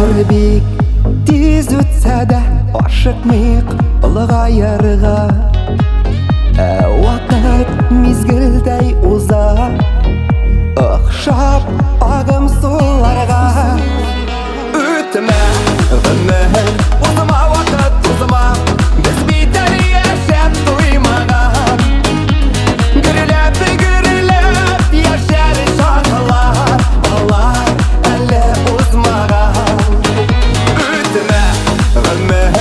Өмірлер бик тез өтсә дә, ашықмайық ұлғайырға. Уақыт мезгілдей ұзақ, ықшап ағым суларға. Өтіме ғұмыр, ұзыма уақыт ұзыма, біз бейтер яшап туймаған. Гүрілеп яшар шақылар, алар әлі ұзмаған. Өтіме ғұмыр,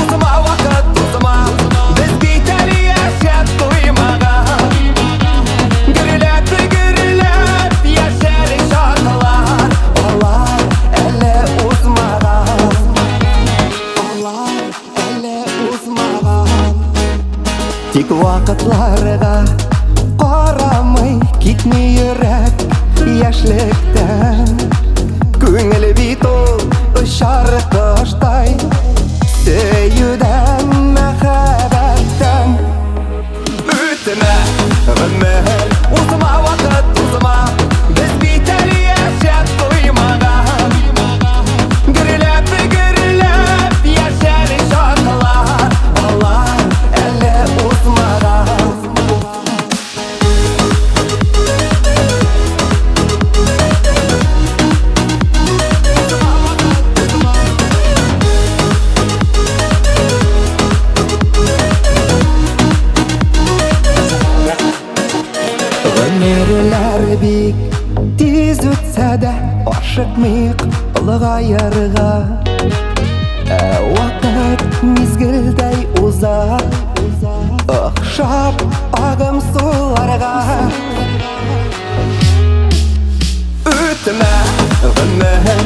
ұзыма уақыт ұзыма, біз бейтер яшап туймаған. Гүрілеп яшар шақылар, алар әлі ұзмаған. Алар әлі ұзмаған. Тек вақытларға қарамай кетмей йөрәк яшьлектән. Күңел бит ул очар коштай, сөюдән, мәхәббәттән. Үтемә ғүмер, узыма вакыт узыма, без битәр яшәп туймаган. Гөрләп яшәр шакалар, алар әле узмаган. Өмірлер бик тез өтсә дә, ашықмайық ұлғайырға. Уақыт мезгілдей ұзақ, ықшап ағым суларға. Өтіме ғұмыр,